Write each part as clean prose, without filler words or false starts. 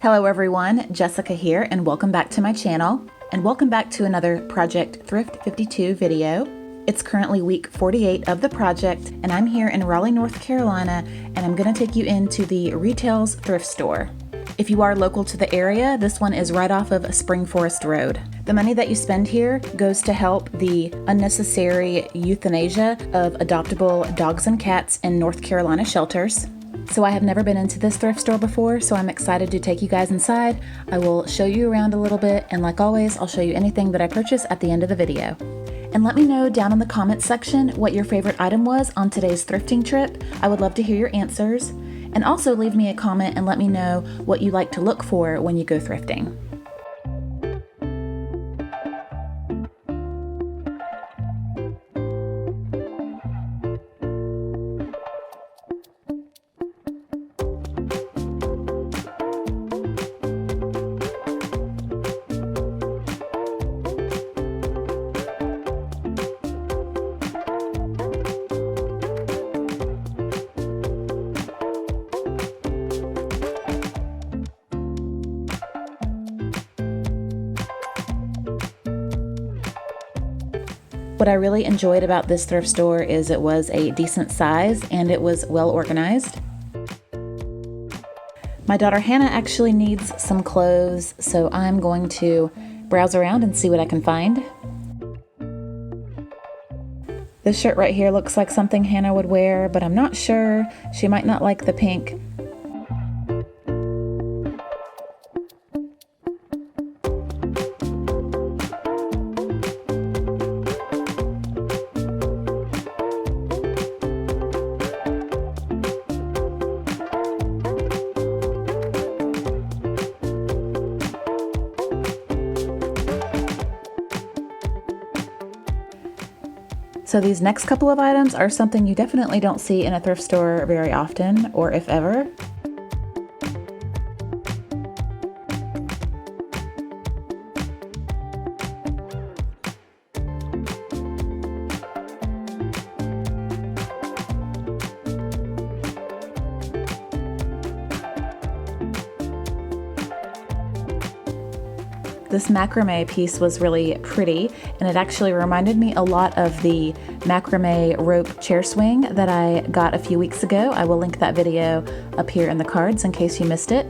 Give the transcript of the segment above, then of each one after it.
Hello everyone, Jessica here, and welcome back to my channel, and welcome back to another Project Thrift 52 video. It's currently week 48 of the project, and I'm here in Raleigh, North Carolina, and I'm going to take you into the Retails Thrift store. If you are local to the area, this one is right off of Spring Forest Road. The money that you spend here goes to help the unnecessary euthanasia of adoptable dogs and cats in North Carolina shelters. So I have never been into this thrift store before, so I'm excited to take you guys inside. I will show you around a little bit, and like always, I'll show you anything that I purchase at the end of the video. And let me know down in the comments section what your favorite item was on today's thrifting trip. I would love to hear your answers. And also leave me a comment and let me know what you like to look for when you go thrifting. What I really enjoyed about this thrift store is it was a decent size and it was well organized. My daughter Hannah actually needs some clothes, so I'm going to browse around and see what I can find. This shirt right here looks like something Hannah would wear, but I'm not sure. She might not like the pink. So these next couple of items are something you definitely don't see in a thrift store very often, or if ever. This macrame piece was really pretty, and it actually reminded me a lot of the macrame rope chair swing that I got a few weeks ago. I will link that video up here in the cards in case you missed it.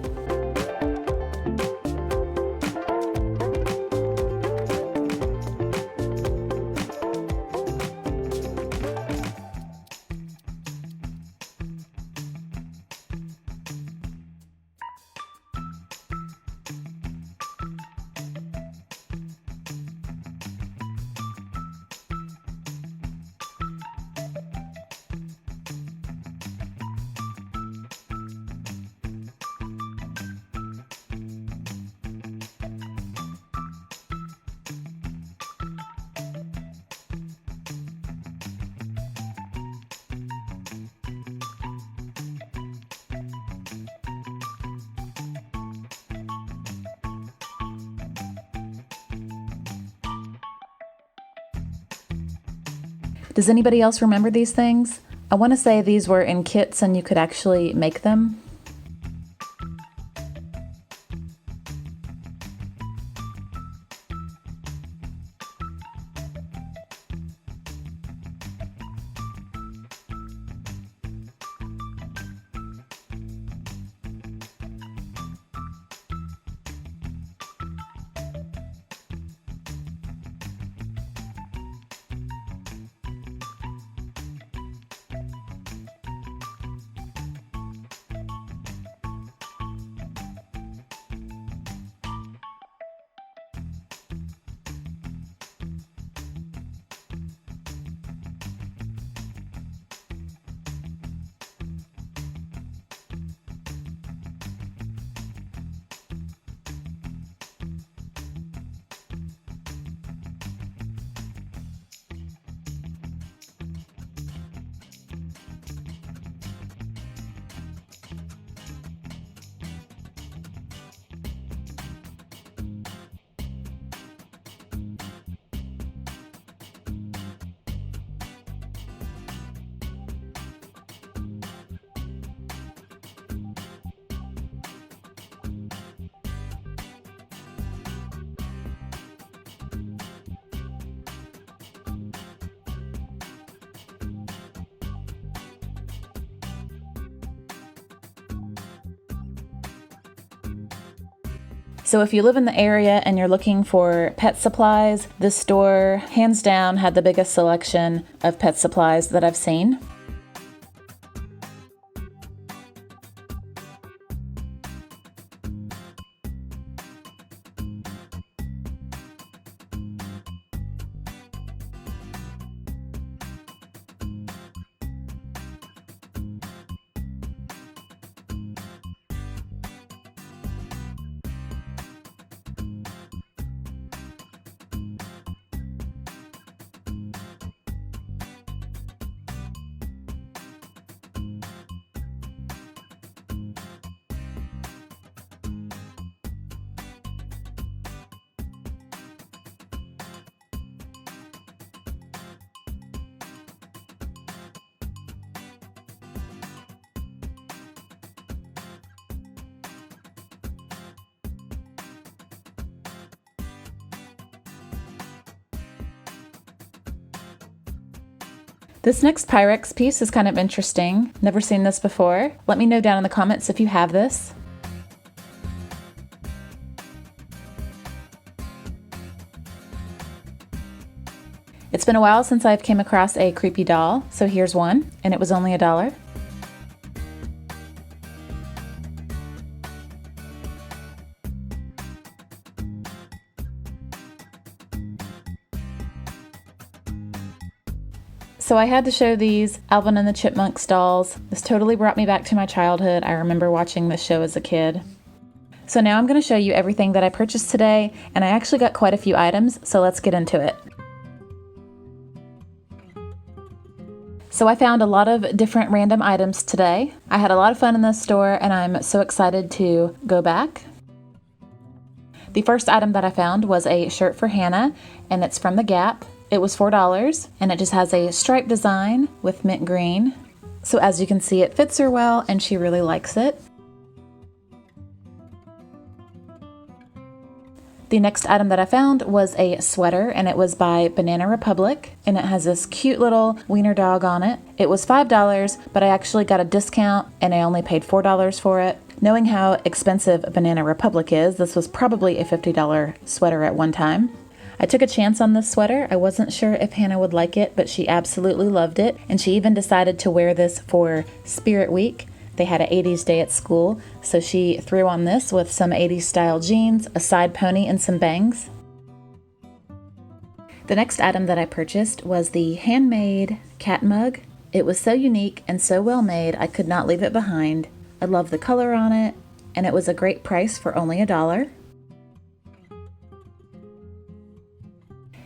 Does anybody else remember these things? I want to say these were in kits and you could actually make them. So if you live in the area and you're looking for pet supplies, this store, hands down, had the biggest selection of pet supplies that I've seen. This next Pyrex piece is kind of interesting. Never seen this before. Let me know down in the comments if you have this. It's been a while since I've came across a creepy doll, so here's one, and it was only $1. So I had to show these Alvin and the Chipmunks dolls. This totally brought me back to my childhood. I remember watching this show as a kid. So now I'm going to show you everything that I purchased today, and I actually got quite a few items, so let's get into it. So I found a lot of different random items today. I had a lot of fun in this store, and I'm so excited to go back. The first item that I found was a shirt for Hannah, and it's from the Gap. It was $4, and it just has a stripe design with mint green. So as you can see, it fits her well, and she really likes it. The next item that I found was a sweater, and it was by Banana Republic, and it has this cute little wiener dog on it. It was $5, but I actually got a discount, and I only paid $4 for it. Knowing how expensive Banana Republic is, this was probably a $50 sweater at one time. I took a chance on this sweater. I wasn't sure if Hannah would like it, but she absolutely loved it, and she even decided to wear this for Spirit Week. They had an 80s day at school, so she threw on this with some 80s style jeans, a side pony, and some bangs. The next item that I purchased was the Handmade Cat Mug. It was so unique and so well made, I could not leave it behind. I love the color on it, and it was a great price for only $1.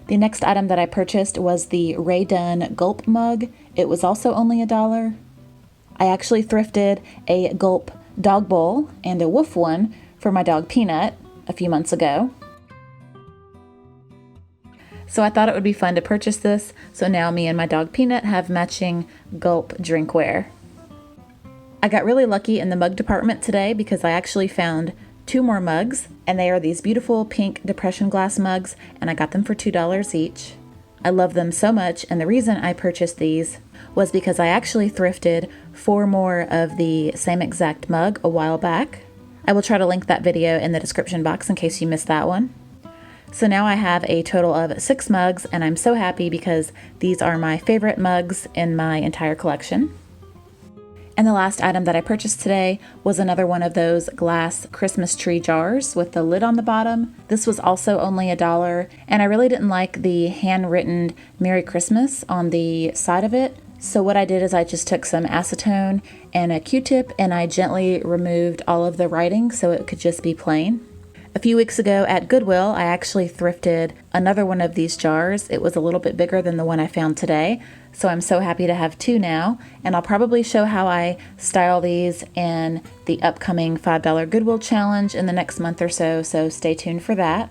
The next item that I purchased was the Raiden Gulp Mug. It was also only $1. I actually thrifted a Gulp dog bowl and a Woof one for my dog Peanut a few months ago. So I thought it would be fun to purchase this, so now me and my dog Peanut have matching Gulp drinkware. I got really lucky in the mug department today because I actually found 2 more mugs, and they are these beautiful pink depression glass mugs, and I got them for $2 each. I love them so much, and the reason I purchased these was because I actually thrifted 4 more of the same exact mug a while back. I will try to link that video in the description box in case you missed that one. So now I have a total of 6 mugs, and I'm so happy because these are my favorite mugs in my entire collection. And the last item that I purchased today was another one of those glass Christmas tree jars with the lid on the bottom. This was also only $1, and I really didn't like the handwritten Merry Christmas on the side of it. So what I did is I just took some acetone and a Q-tip, and I gently removed all of the writing so it could just be plain. A few weeks ago at Goodwill, I actually thrifted another one of these jars. It was a little bit bigger than the one I found today, so I'm so happy to have 2 now, and I'll probably show how I style these in the upcoming $5 Goodwill challenge in the next month or so stay tuned for that.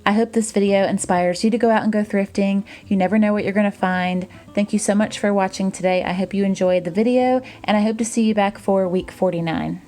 I hope this video inspires you to go out and go thrifting. You never know what you're going to find. Thank you so much for watching today. I hope you enjoyed the video, and I hope to see you back for week 49.